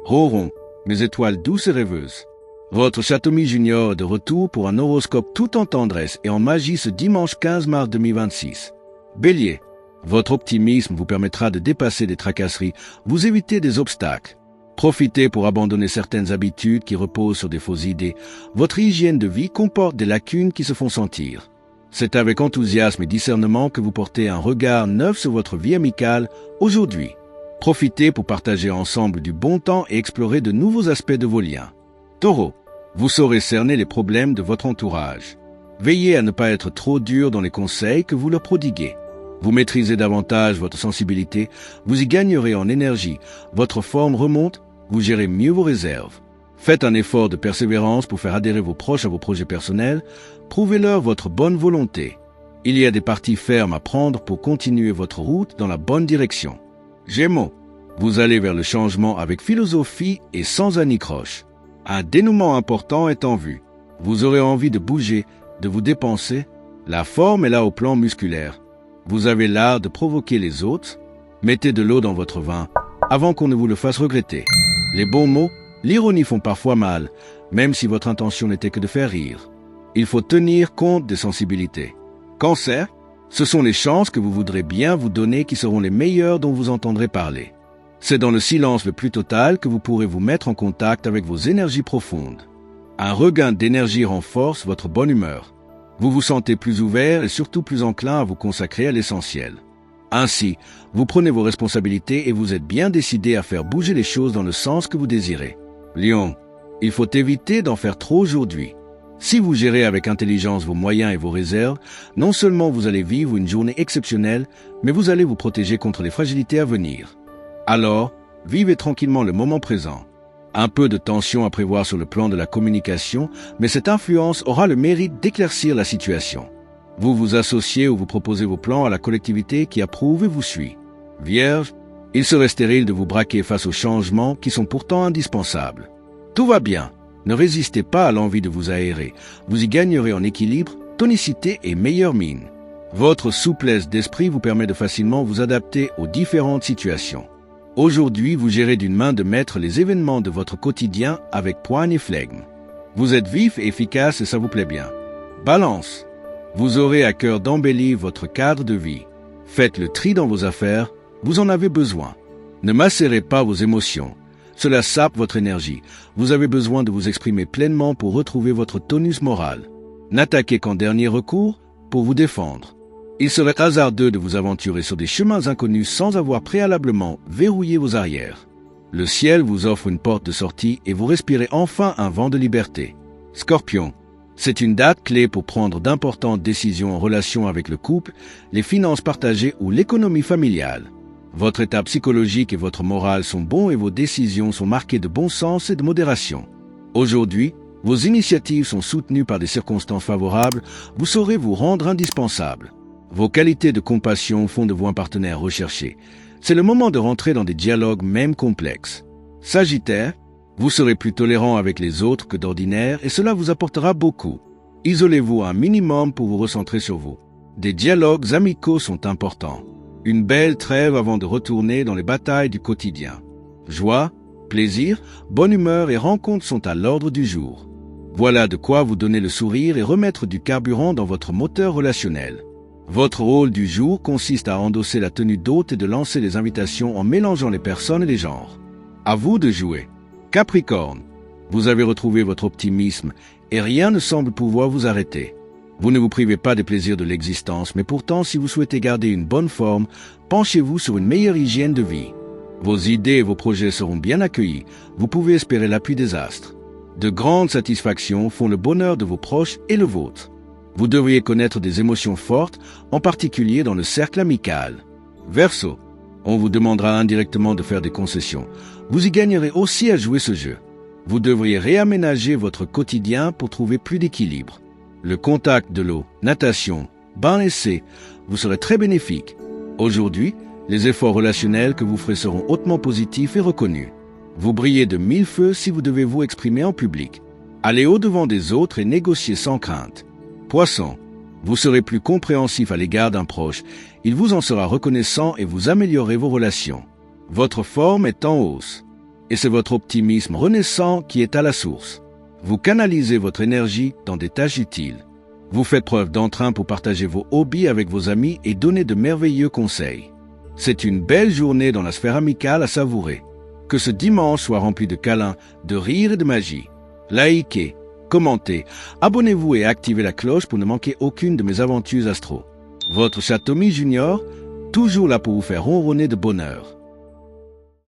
Rond, mes étoiles douces et rêveuses. Votre Châteaumy Junior est de retour pour un horoscope tout en tendresse et en magie ce dimanche 15 mars 2026. Bélier, votre optimisme vous permettra de dépasser des tracasseries, vous éviter des obstacles. Profitez pour abandonner certaines habitudes qui reposent sur des fausses idées. Votre hygiène de vie comporte des lacunes qui se font sentir. C'est avec enthousiasme et discernement que vous portez un regard neuf sur votre vie amicale aujourd'hui. Profitez pour partager ensemble du bon temps et explorer de nouveaux aspects de vos liens. Taureau, vous saurez cerner les problèmes de votre entourage. Veillez à ne pas être trop dur dans les conseils que vous leur prodiguez. Vous maîtrisez davantage votre sensibilité, vous y gagnerez en énergie, votre forme remonte, vous gérez mieux vos réserves. Faites un effort de persévérance pour faire adhérer vos proches à vos projets personnels, prouvez-leur votre bonne volonté. Il y a des parties fermes à prendre pour continuer votre route dans la bonne direction. Gémeaux, vous allez vers le changement avec philosophie et sans anicroche. Un dénouement important est en vue. Vous aurez envie de bouger, de vous dépenser. La forme est là au plan musculaire. Vous avez l'art de provoquer les autres. Mettez de l'eau dans votre vin avant qu'on ne vous le fasse regretter. Les bons mots, l'ironie font parfois mal, même si votre intention n'était que de faire rire. Il faut tenir compte des sensibilités. Cancer, ce sont les chances que vous voudrez bien vous donner qui seront les meilleures dont vous entendrez parler. C'est dans le silence le plus total que vous pourrez vous mettre en contact avec vos énergies profondes. Un regain d'énergie renforce votre bonne humeur. Vous vous sentez plus ouvert et surtout plus enclin à vous consacrer à l'essentiel. Ainsi, vous prenez vos responsabilités et vous êtes bien décidé à faire bouger les choses dans le sens que vous désirez. Lion, il faut éviter d'en faire trop aujourd'hui. Si vous gérez avec intelligence vos moyens et vos réserves, non seulement vous allez vivre une journée exceptionnelle, mais vous allez vous protéger contre les fragilités à venir. Alors, vivez tranquillement le moment présent. Un peu de tension à prévoir sur le plan de la communication, mais cette influence aura le mérite d'éclaircir la situation. Vous vous associez ou vous proposez vos plans à la collectivité qui approuve et vous suit. Vierge, il serait stérile de vous braquer face aux changements qui sont pourtant indispensables. Tout va bien. Ne résistez pas à l'envie de vous aérer. Vous y gagnerez en équilibre, tonicité et meilleure mine. Votre souplesse d'esprit vous permet de facilement vous adapter aux différentes situations. Aujourd'hui, vous gérez d'une main de maître les événements de votre quotidien avec poigne et flegme. Vous êtes vif et efficace et ça vous plaît bien. Balance, vous aurez à cœur d'embellir votre cadre de vie. Faites le tri dans vos affaires, vous en avez besoin. Ne macérez pas vos émotions. Cela sape votre énergie. Vous avez besoin de vous exprimer pleinement pour retrouver votre tonus moral. N'attaquez qu'en dernier recours pour vous défendre. Il serait hasardeux de vous aventurer sur des chemins inconnus sans avoir préalablement verrouillé vos arrières. Le ciel vous offre une porte de sortie et vous respirez enfin un vent de liberté. Scorpion, c'est une date clé pour prendre d'importantes décisions en relation avec le couple, les finances partagées ou l'économie familiale. Votre état psychologique et votre morale sont bons et vos décisions sont marquées de bon sens et de modération. Aujourd'hui, vos initiatives sont soutenues par des circonstances favorables, vous saurez vous rendre indispensable. Vos qualités de compassion font de vous un partenaire recherché. C'est le moment de rentrer dans des dialogues même complexes. Sagittaire, vous serez plus tolérant avec les autres que d'ordinaire et cela vous apportera beaucoup. Isolez-vous un minimum pour vous recentrer sur vous. Des dialogues amicaux sont importants. Une belle trêve avant de retourner dans les batailles du quotidien. Joie, plaisir, bonne humeur et rencontres sont à l'ordre du jour. Voilà de quoi vous donner le sourire et remettre du carburant dans votre moteur relationnel. Votre rôle du jour consiste à endosser la tenue d'hôte et de lancer les invitations en mélangeant les personnes et les genres. À vous de jouer. Capricorne, vous avez retrouvé votre optimisme et rien ne semble pouvoir vous arrêter. Vous ne vous privez pas des plaisirs de l'existence, mais pourtant, si vous souhaitez garder une bonne forme, penchez-vous sur une meilleure hygiène de vie. Vos idées et vos projets seront bien accueillis. Vous pouvez espérer l'appui des astres. De grandes satisfactions font le bonheur de vos proches et le vôtre. Vous devriez connaître des émotions fortes, en particulier dans le cercle amical. Verseau, on vous demandera indirectement de faire des concessions. Vous y gagnerez aussi à jouer ce jeu. Vous devriez réaménager votre quotidien pour trouver plus d'équilibre. Le contact de l'eau, natation, bain essai, vous serez très bénéfique. Aujourd'hui, les efforts relationnels que vous ferez seront hautement positifs et reconnus. Vous brillez de mille feux si vous devez vous exprimer en public. Allez au-devant des autres et négociez sans crainte. Poisson, vous serez plus compréhensif à l'égard d'un proche. Il vous en sera reconnaissant et vous améliorerez vos relations. Votre forme est en hausse. Et c'est votre optimisme renaissant qui est à la source. Vous canalisez votre énergie dans des tâches utiles. Vous faites preuve d'entrain pour partager vos hobbies avec vos amis et donner de merveilleux conseils. C'est une belle journée dans la sphère amicale à savourer. Que ce dimanche soit rempli de câlins, de rires et de magie. Likez, commentez, abonnez-vous et activez la cloche pour ne manquer aucune de mes aventures astro. Votre Satomi Junior, toujours là pour vous faire ronronner de bonheur.